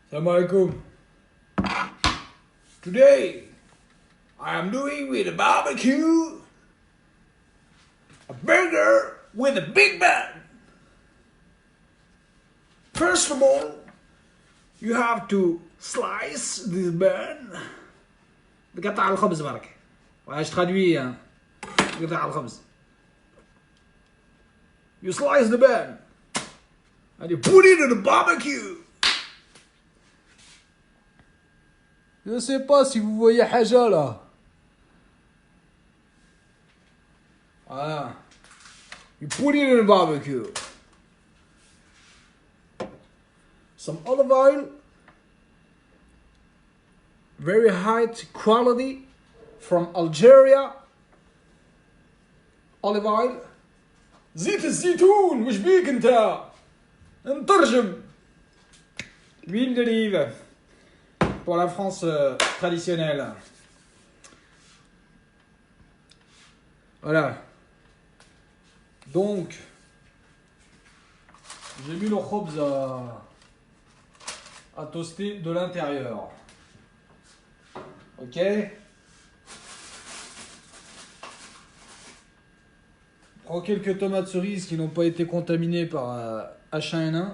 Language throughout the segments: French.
Assalamualaikum. Today, I am doing with a barbecue a burger with a big bun. First of all, you have to slice this bun. بقطع الخبز برك. واش ترادوي بقطع الخبز. You slice the bun and you put it in the barbecue. Je ne sais pas si vous voyez حاجة là. Voilà. You put it in the barbecue. Some olive oil. Very high quality from Algeria. Olive oil. زيت الزيتون وش بيك انت؟ نترجم. L'huile d'olive. Pour la France traditionnelle. Voilà. Donc, j'ai mis le khobz à toaster de l'intérieur. Ok. Prends quelques tomates cerises qui n'ont pas été contaminées par H1N1.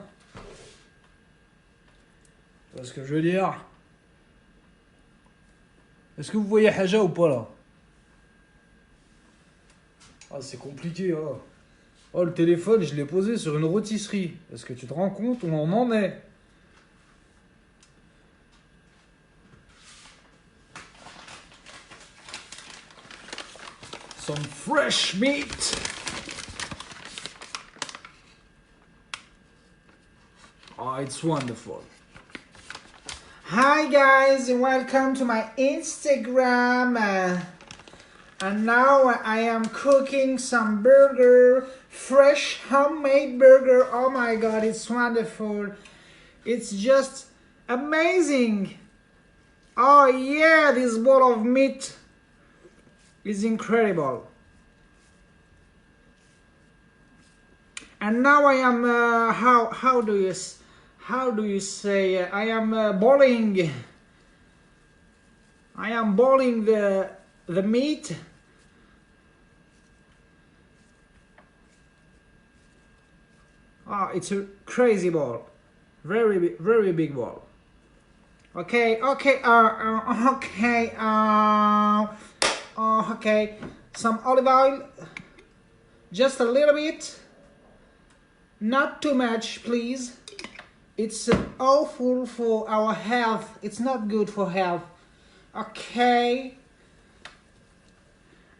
Tu vois ce que je veux dire? Est-ce que vous voyez Haja ou pas là? Ah, c'est compliqué. Oh. Oh, le téléphone, je l'ai posé sur une rôtisserie. Est-ce que tu te rends compte où on en est? Some fresh meat. Oh, it's wonderful. Hi guys, welcome to my Instagram. And now I am cooking some burger, fresh homemade burger. Oh my god, it's wonderful. It's just amazing. Oh yeah, this bowl of meat is incredible. And now I am how do you say I am boiling. I am boiling the meat. Ah, it's a crazy ball, very big ball. Okay, okay. Some olive oil, just a little bit, not too much, please. It's awful for our health. It's not good for health. Okay.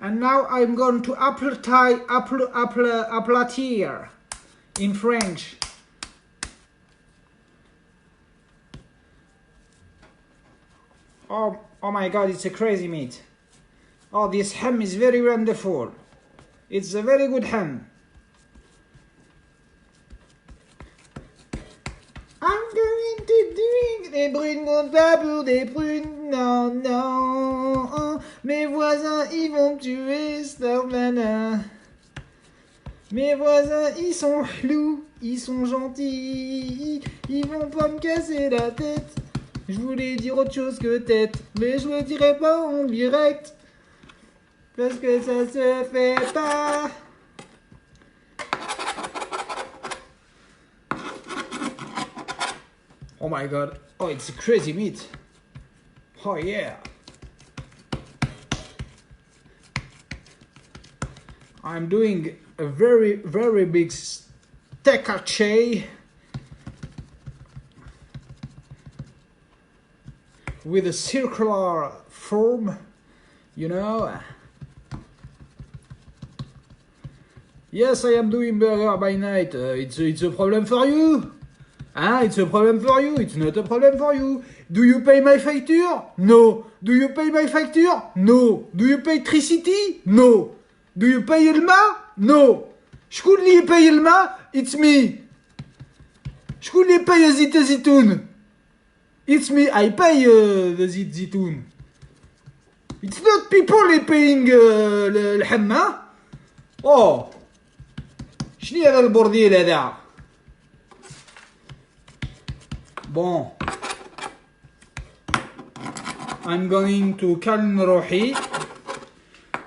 And now I'm going to aplatir in French. Oh my god, it's a crazy meat. Oh, this ham is very wonderful. It's a very good ham. I'm going to drink des brunes comptent pas pour des prunes, non, non. Mes voisins, ils vont me tuer, Starmana. Mes voisins, ils sont flous, ils sont gentils, ils vont pas me casser la tête. Je voulais dire autre chose que tête, mais je le dirai pas en direct, parce que ça se fait pas. Oh my god, oh it's a crazy meat. Oh yeah. I'm doing a very big steak haché with a circular form, you know. Yes, I am doing burger by night. It's a problem for you. It's a problem for you. It's not a problem for you. Do you pay my facture? No. Do you pay my facture? No. Do you pay electricity? No. Do you pay الماء? No. شكون اللي يباي الماء? It's me. شكون اللي يباي زيت الزيتون? It's me. I pay the زيت الزيتون. It's not people اللي paying الحمة. Oh. شنو هذا البورديل هذا؟ Bon, I'm going to calm روحي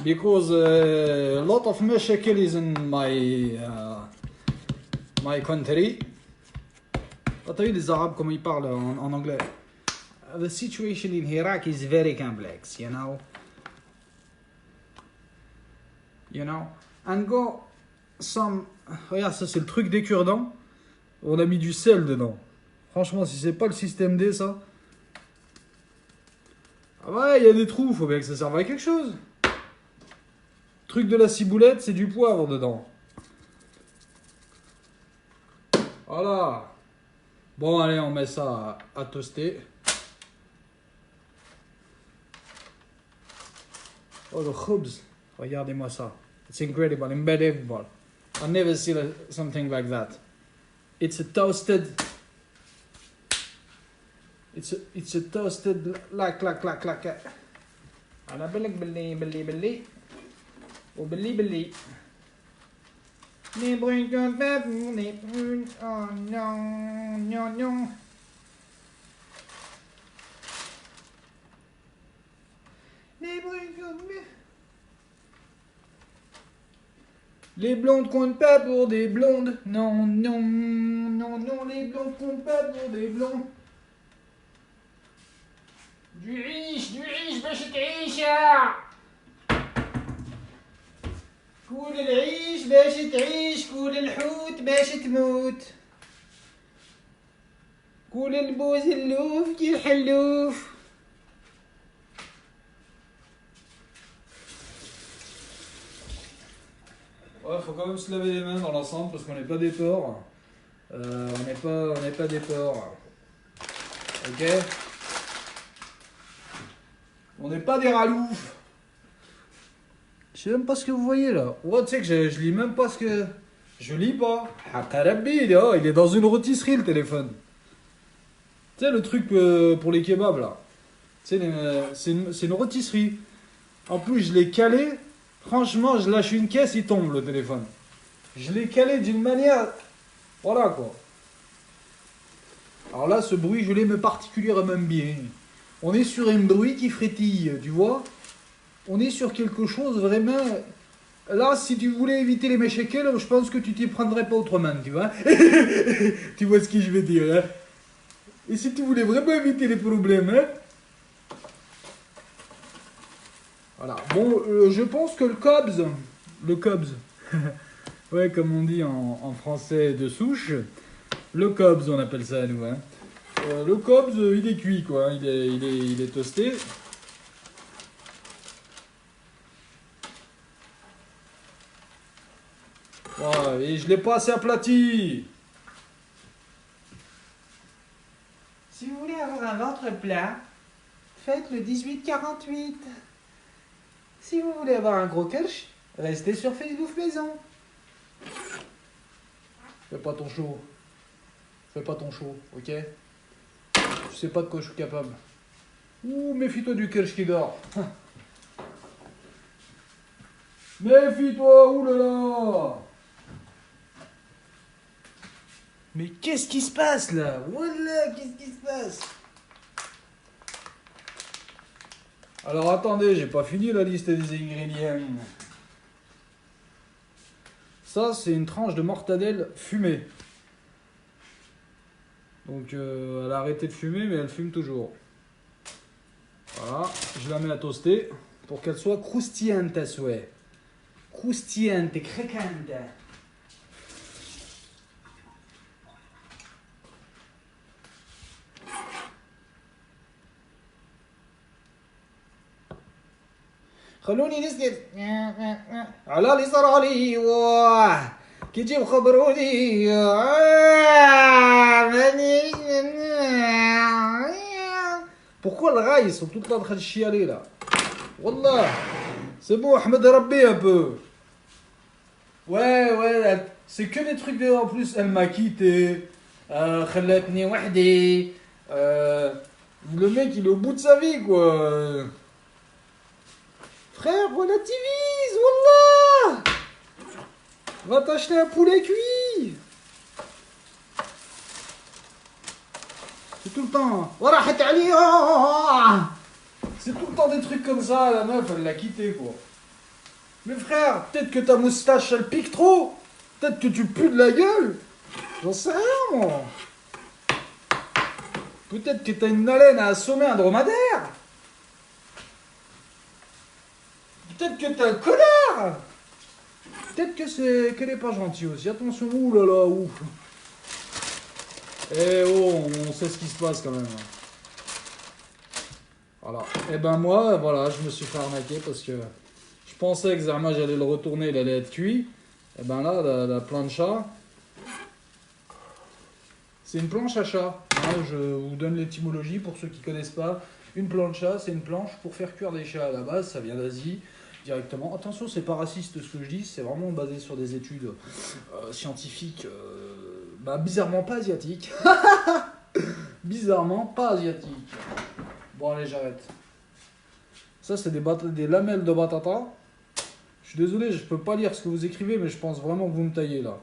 because a lot of مشاكل is in my country. T'as vu les Arabes comment ils parlent en anglais? The situation in Iraq is very complex, you know. And go some. Regarde, ça c'est le truc des cure-dents. On a mis du sel dedans. Franchement, si c'est pas le système D, ça. Ah ouais, il y a des trous, faut bien que ça serve à quelque chose. Truc de la ciboulette, c'est du poivre dedans. Voilà. Bon, allez, on met ça à toaster. Oh, le khubz. Regardez-moi ça. It's incredible, unbelievable. I've never seen something like that. It's a toasted. It's a toasted like. أنا بقولك باللي وباللي. Les bruits de bébé, les bruits, oh non. Les bruits de bébé. Les blondes comptent pas pour des blondes. Non, les blondes comptent pas pour des blondes. Du riche, باش تعيشها. كول العيش باش تعيش، كول الحوت باش تموت. كول البوز اللوف كي الحلوف. Ouais, faut quand même se laver les mains dans l'ensemble parce qu'on n'est pas des porcs. On n'est pas des porcs. Ok? On n'est pas des raloufs. Je sais même pas ce que vous voyez là. Ouais, tu sais que je lis même pas ce que. Je lis pas. Il est dans une rôtisserie le téléphone. Tu sais le truc pour les kebabs là. Tu sais, c'est une rôtisserie. En plus, je l'ai calé. Franchement, je lâche une caisse, il tombe le téléphone. Je l'ai calé d'une manière. Voilà quoi. Alors là, ce bruit, je l'aime particulièrement bien. On est sur un bruit qui frétille, tu vois. On est sur quelque chose vraiment. Là, si tu voulais éviter les méchekels, je pense que tu t'y prendrais pas autrement, tu vois. Tu vois ce que je veux dire, hein. Et si tu voulais vraiment éviter les problèmes, hein. Voilà. Bon, je pense que le cobs, ouais, comme on dit en français de souche, le cobs, on appelle ça nous, hein. Le cobs, il est cuit, quoi. Il est toasté. Voilà, et je l'ai pas assez aplati. Si vous voulez avoir un ventre plat, faites le 18-48. Si vous voulez avoir un gros kirsch, restez sur Facebook Maison. Fais pas ton show. Fais pas ton show, ok? Je sais pas de quoi je suis capable. Ouh, méfie-toi du kirsch qui dort. Méfie-toi, oulala. Mais qu'est-ce qui se passe là? Voilà, qu'est-ce qui se passe? Alors attendez, j'ai pas fini la liste des ingrédients. Ça, c'est une tranche de mortadelle fumée. Donc elle a arrêté de fumer, mais elle fume toujours. Voilà, je la mets à toaster pour qu'elle soit croustillante à souhait. Croustillante et croquante. خلوني نسكت على اللي صار لي واه كي تجيب خبروني Pourquoi le gars ils sont tout le temps en train de chialer là? Wallah, c'est bon, Ahmed Rabbi un peu. Ouais, c'est que des trucs de en plus, elle m'a quitté, خلتني وحدي, le mec il est au bout de sa vie quoi. Frère, relativise, wallah. Va t'acheter un poulet cuit. C'est tout le temps. وراحت عليه. C'est tout le temps des trucs comme ça, la meuf, elle l'a quitté, quoi. Mais frère, peut-être que ta moustache, elle pique trop. Peut-être que tu pues de la gueule. J'en sais rien, moi. Peut-être que t'as une haleine à assommer un dromadaire. Peut-être que t'es un connard. Peut-être que c'est qu'elle est pas gentille aussi. Attention, ouh là là, ouf. Eh oh, on sait ce qui se passe quand même. Voilà. Et ben moi, voilà, je me suis fait arnaquer parce que je pensais que Zerma, j'allais le retourner, il allait être cuit. Et ben là, la plancha, c'est une planche à chat. Hein, je vous donne l'étymologie pour ceux qui connaissent pas. Une plancha, c'est une planche pour faire cuire des chats. À la base, ça vient d'Asie directement. Attention, c'est pas raciste ce que je dis, c'est vraiment basé sur des études scientifiques, bizarrement pas asiatiques. Bizarrement pas asiatiques. Bon, allez, j'arrête. Ça, c'est des lamelles de batata. Je suis désolé, je peux pas lire ce que vous écrivez, mais je pense vraiment que vous me taillez là.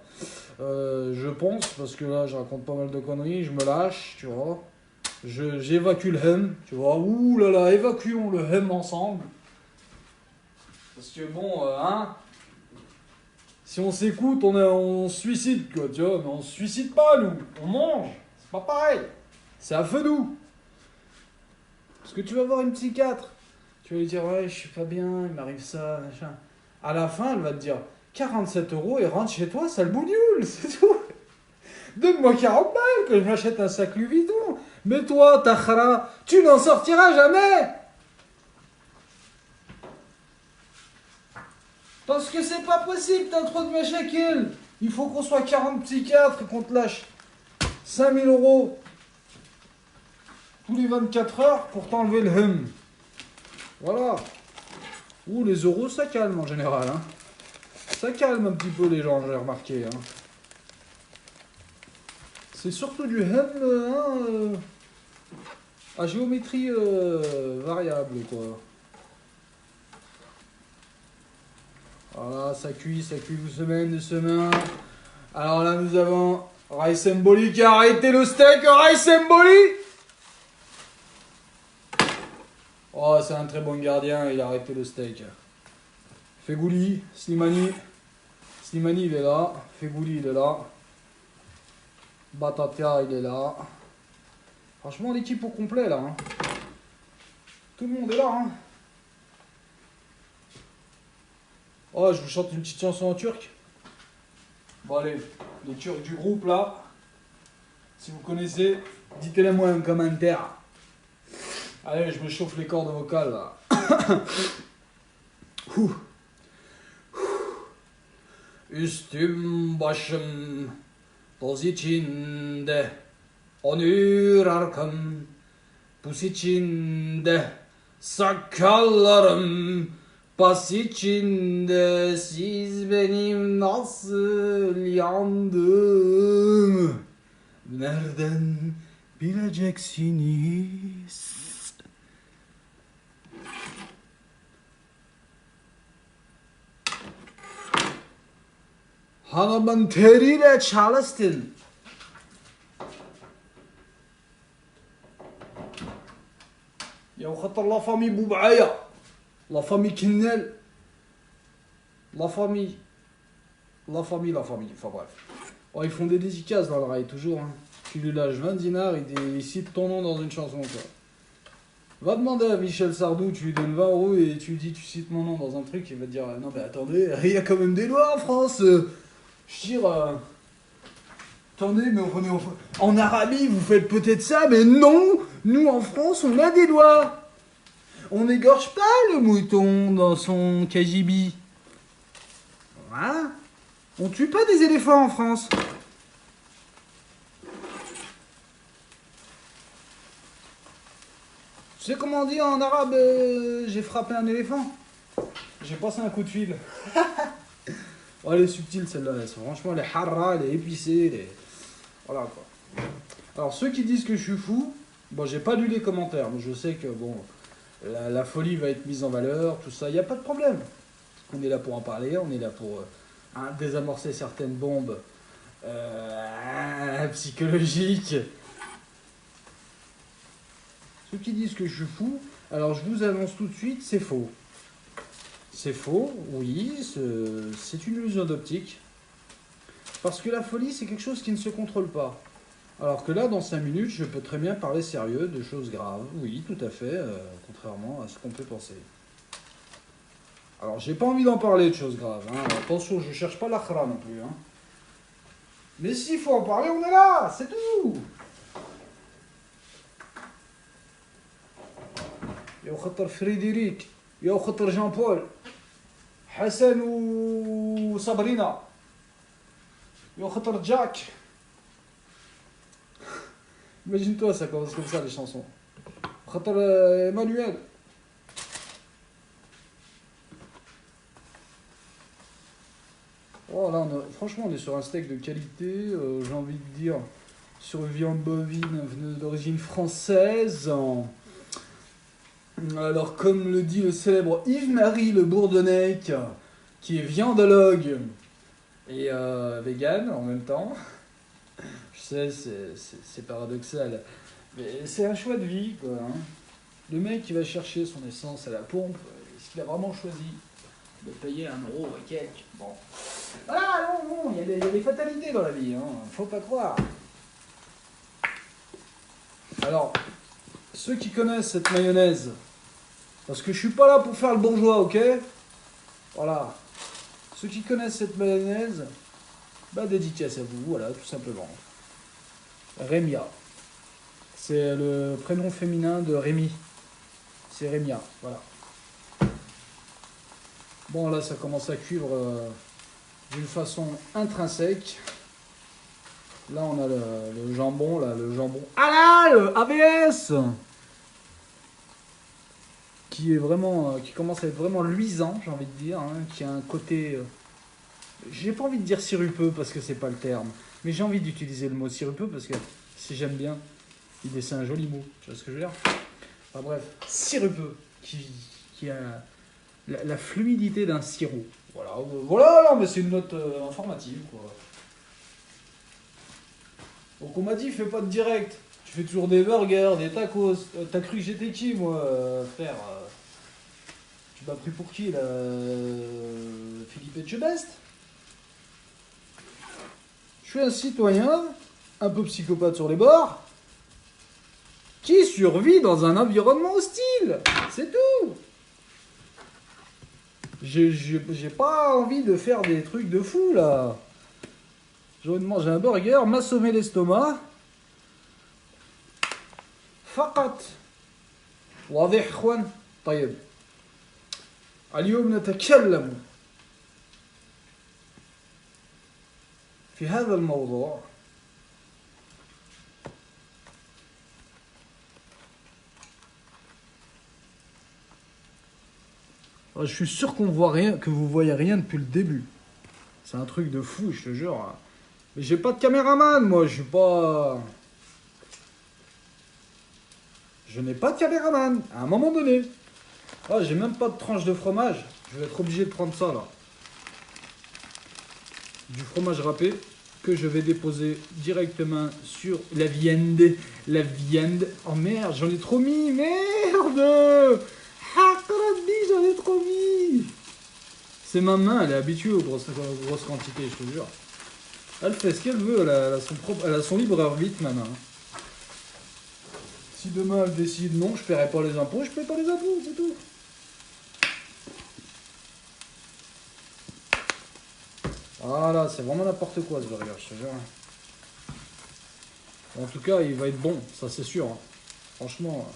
Je pense, parce que là, je raconte pas mal de conneries, je me lâche, tu vois. J'évacue le hem, tu vois. Ouh là là, évacuons le hem ensemble. Parce que bon, si on s'écoute, on se suicide, quoi, tu vois. Mais on se suicide pas, nous. On mange. C'est pas pareil. C'est à feu doux. Parce que tu vas voir une psychiatre. Tu vas lui dire, ouais, je suis pas bien, il m'arrive ça, machin. À la fin, elle va te dire, 47 € et rentre chez toi, sale bougnoule, c'est tout. Donne-moi 40 balles que je m'achète un sac Louis Vuitton. Mais toi, Tahra, tu n'en sortiras jamais. Parce que c'est pas possible, t'as trop de machakel. Il faut qu'on soit 40 psychiatres et qu'on te lâche 5000 € tous les 24 heures pour t'enlever le hum. Voilà. Ouh, les euros, ça calme en général. Hein. Ça calme un petit peu les gens, j'ai remarqué. Hein. C'est surtout du hum à géométrie variable, quoi. Voilà, ça cuit doucement. Alors là, nous avons Rice Mboli qui a arrêté le steak. Rice Mboli! Oh, c'est un très bon gardien, il a arrêté le steak. Fegouli, Slimani. Slimani, il est là. Fegouli, il est là. Batatia, il est là. Franchement, l'équipe au complet, là. Hein. Tout le monde est là. Hein. Oh, je vous chante une petite chanson en turc. Bon, allez, les Turcs du groupe, là. Si vous connaissez, dites-le moi en commentaire. Allez, je me chauffe les cordes vocales, là. Üstüm başım toz içinde, onur arkam pus içinde, sakallarım pas içinde, siz benim nasıl yandım, nereden bileceksiniz? Hanımın teriyle çalıştın. يا خاطر لا فامي بوبعايا لا فامي كنال لا فامي enfin bref. Oh, ils font des dédicaces dans le rail toujours. Hein. Tu lui lâches 20 dinars, il cite ton nom dans une chanson. Quoi. Va demander à Michel Sardou, tu lui donnes 20 € et tu lui dis tu cites mon nom dans un truc, il va te dire non mais attendez, il y a quand même des lois en France. Je veux dire, attendez, mais en Arabie, vous faites peut-être ça, mais non, nous en France, on a des lois. On n'égorge pas le mouton dans son cagibi. Voilà. On tue pas des éléphants en France. Tu sais comment on dit en arabe j'ai frappé un éléphant? J'ai passé un coup de fil. Oh, elle est subtile celle-là, franchement, elle est harra, elle est épicée, elle est... Voilà quoi. Alors ceux qui disent que je suis fou, bon j'ai pas lu les commentaires, mais je sais que bon, la folie va être mise en valeur, tout ça, il n'y a pas de problème. On est là pour en parler, on est là pour désamorcer certaines bombes psychologiques. Ceux qui disent que je suis fou, Alors, je vous annonce tout de suite, c'est faux. C'est faux, oui, c'est une illusion d'optique. Parce que la folie, c'est quelque chose qui ne se contrôle pas. Alors que là, dans 5 minutes, je peux très bien parler sérieux de choses graves. Oui, tout à fait, contrairement à ce qu'on peut penser. Alors, j'ai pas envie d'en parler de choses graves. Hein. Attention, je cherche pas l'akhra non plus. Hein. Mais s'il faut en parler, on est là, c'est tout. يا خطر فريدريك يا خطر جان بول حسن وصابرينا يا خطر جاك. Imagine-toi, ça commence comme ça les chansons. خطر Emmanuel. Oh là, franchement, on est sur un steak de qualité, j'ai envie de dire, sur viande bovine d'origine française. Alors, comme le dit le célèbre Yves-Marie Le Bourdonnec, qui est viandologue et vegan en même temps, je sais, c'est paradoxal, mais c'est un choix de vie, quoi. Hein. Le mec qui va chercher son essence à la pompe, est-ce qu'il a vraiment choisi de payer 1 euro et quelques? Bon. Voilà, non, il y a des fatalités dans la vie, hein, faut pas croire. Alors, ceux qui connaissent cette mayonnaise, parce que je suis pas là pour faire le bourgeois, ok? Voilà. Ceux qui connaissent cette mayonnaise, bah dédicace à vous, voilà, tout simplement. Rémia. C'est le prénom féminin de Rémi. C'est Rémia, voilà. Bon, là, ça commence à cuivre d'une façon intrinsèque. Là, on a le jambon, là, le jambon halal, AVS, qui est vraiment, qui commence à être vraiment luisant, j'ai envie de dire, hein, qui a un côté, j'ai pas envie de dire sirupeux parce que c'est pas le terme, mais j'ai envie d'utiliser le mot sirupeux parce que si j'aime bien, c'est un joli mot, tu vois ce que je veux dire? Enfin bref, sirupeux, qui a la fluidité d'un sirop. Voilà, voilà, non, mais c'est une note informative, quoi. Donc on m'a dit, fais pas de direct. Tu fais toujours des burgers, des tacos. T'as cru que j'étais qui, moi, frère? Tu m'as pris pour qui, là? Philippe Etchebest? Je suis un citoyen, un peu psychopathe sur les bords, qui survit dans un environnement hostile. C'est tout. J'ai pas envie de faire des trucs de fou, là. J'ai envie de manger un burger, m'assommer l'estomac. فقط واضح اخوان طيب اليوم نتكلم في هذا الموضوع je suis sûr qu'on voit rien, que vous voyez rien depuis le début. C'est un truc de fou, je te jure. Mais j'ai pas de caméraman, moi, je suis pas... Je n'ai pas de caméraman, à un moment donné. Ah, j'ai même pas de tranche de fromage. Je vais être obligé de prendre ça, là. Du fromage râpé que je vais déposer directement sur la viande. La viande. Oh merde, j'en ai trop mis, merde! J'en ai trop mis! C'est ma main, elle est habituée aux grosses quantités, je te jure. Elle fait ce qu'elle veut, elle a son libre arbitre, ma main. Si demain elle décide non, je paierai pas les impôts, je paie pas les impôts, c'est tout. Voilà, c'est vraiment n'importe quoi ce burger, je te jure. En tout cas, il va être bon, ça c'est sûr. Hein. Franchement.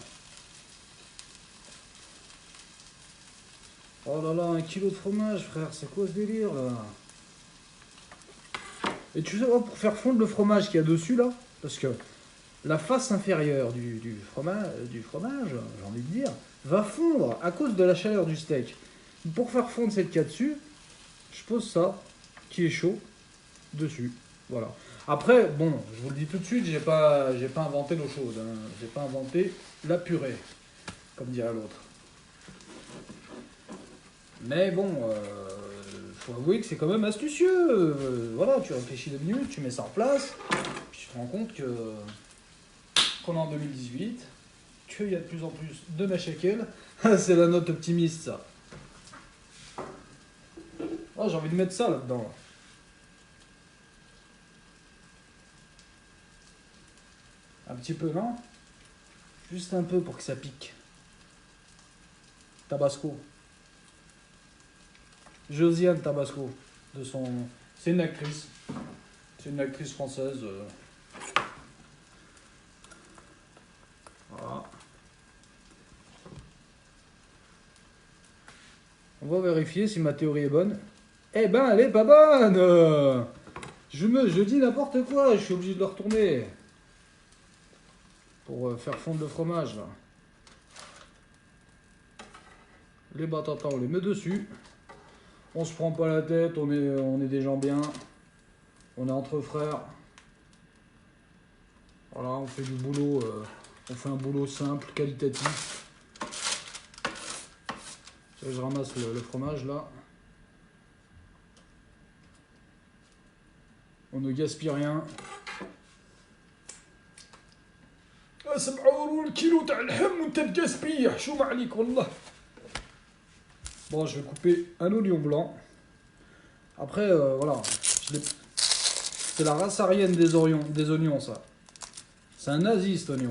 Oh là là, 1 kilo de fromage, frère, c'est quoi ce délire là? Et tu sais, pour faire fondre le fromage qu'il y a dessus là, parce que la face inférieure du fromage, j'ai envie de dire, va fondre à cause de la chaleur du steak. Pour faire fondre cette qu'il y a dessus, je pose ça, qui est chaud, dessus. Voilà. Après, bon, je vous le dis tout de suite, j'ai pas inventé l'eau chaude. Hein. J'ai pas inventé la purée, comme dirait l'autre. Mais bon, faut avouer que c'est quand même astucieux. Voilà, tu réfléchis 2 minutes, tu mets ça en place, puis tu te rends compte que qu'on est en 2018, qu'il y a de plus en plus de Meshkel. C'est la note optimiste, ça. Oh, j'ai envie de mettre ça là-dedans. Là. Un petit peu, non? Juste un peu pour que ça pique. Tabasco. Josiane Tabasco. De son... C'est une actrice. C'est une actrice française. Voilà. On va vérifier si ma théorie est bonne. Eh ben, elle est pas bonne. Je dis n'importe quoi. Je suis obligé de le retourner. Pour faire fondre le fromage, là. Les batatas, on les met dessus. On se prend pas la tête. On est des gens bien. On est entre frères. Voilà, on fait du boulot. On fait un boulot simple, qualitatif. Je ramasse le fromage là. On ne gaspille rien. 7 euros le kilo تاع اللحم وانت تقاسبيه شو ما عليك والله. Bon, je vais couper un oignon blanc. Après, voilà. C'est la race aryenne des oignons, ça. C'est un nazi, cet oignon.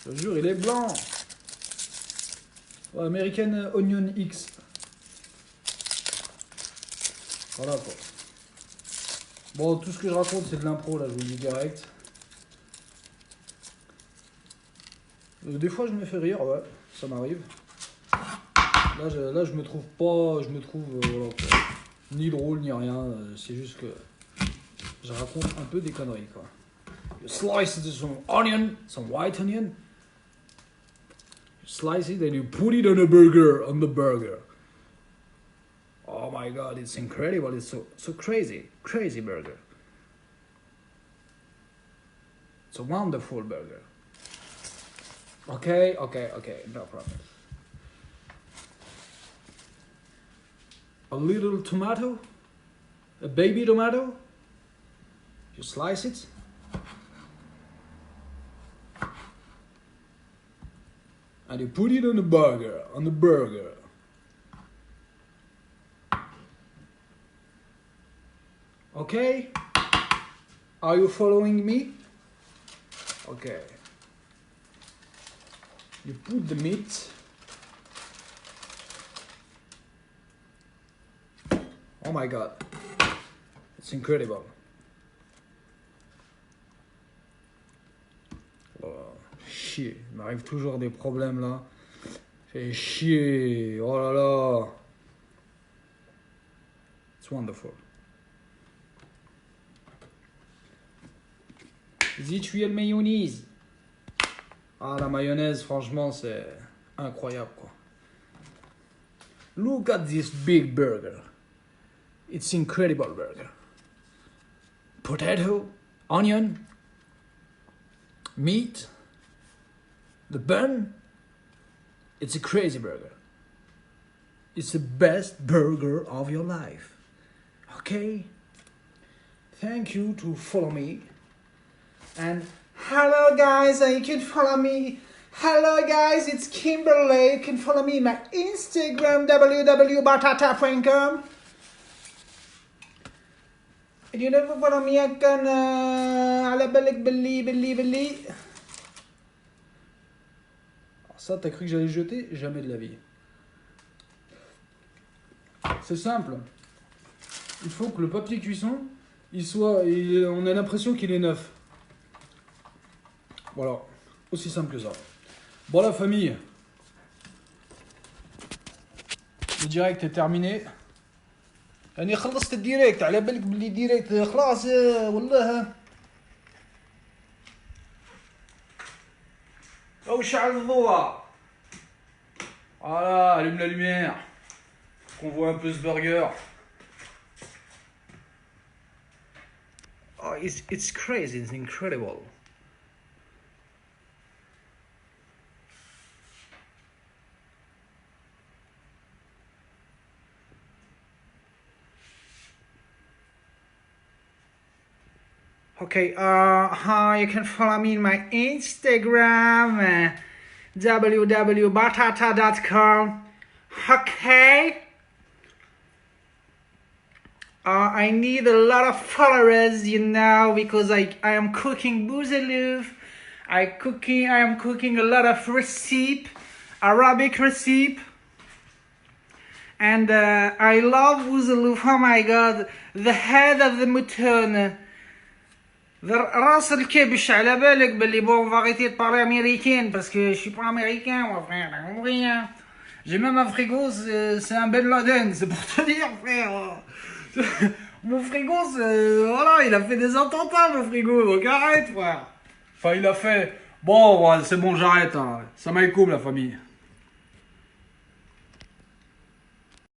Je te jure, il est blanc. Ouais, American Onion X. Voilà, quoi. Bon, tout ce que je raconte, c'est de l'impro, là, je vous le dis direct. Des fois, je me fais rire, ouais. Ça m'arrive. Là, je me trouve pas... Je me trouve, voilà, quoi. Ni drôle, ni rien. C'est juste que... Je raconte un peu des conneries, quoi. You slice some onion, some white onion. You slice it and you put it on the burger. Oh my god, it's incredible. It's so crazy. Crazy burger. It's a wonderful burger. Okay, no problem. A little tomato, a baby tomato. You slice it. And you put it on the burger. Okay? Are you following me? Okay. You put the meat. Oh my god. It's incredible. Oh, chier. Il m'arrive toujours des problèmes là. Fait chier. Oh là là. It's wonderful. Vas-y, tu es le mayonnaise. Ah, la mayonnaise, franchement, c'est incroyable, quoi. Look at this big burger. It's incredible burger. Potato, onion, meat, the bun. It's a crazy burger. It's the best burger of your life. Okay? Thank you to follow me. And hello guys, you can follow me. Hello guys, it's Kimberly. You can follow me on my Instagram, www.batatafrancom. And you never follow me again, على بالك باللي. Ça, t'as cru que j'allais le jeter? Jamais de la vie. C'est simple. Il faut que le papier cuisson, on a l'impression qu'il est neuf. Voilà, aussi simple que ça. Bon la famille, le direct est terminé. يعني خلصت الديريكت على بالك بلي ديريكت خلاص والله. أو شعل الضوء. Voilà, allume la lumière. Qu'on voit un peu ce burger. Oh, it's crazy, it's incredible. Okay, hi, you can follow me on my Instagram. www.batata.com. Okay. I need a lot of followers, you know, because I am cooking bouzellouf. I am cooking a lot of recipe, Arabic recipe. And I love bouzellouf. Oh my god, the head of the mouton. راس الكبش على بالك باللي bon va arrêter de parler américain parce que je suis pas américain moi frère, t'as compris hein. J'ai même un frigo, c'est un Ben Laden, c'est pour te dire frère. Mon frigo, voilà, il a fait des attentats mon frigo, donc arrête frère. Enfin il a fait, bon ouais, c'est bon j'arrête hein. Ça m'écoute la famille.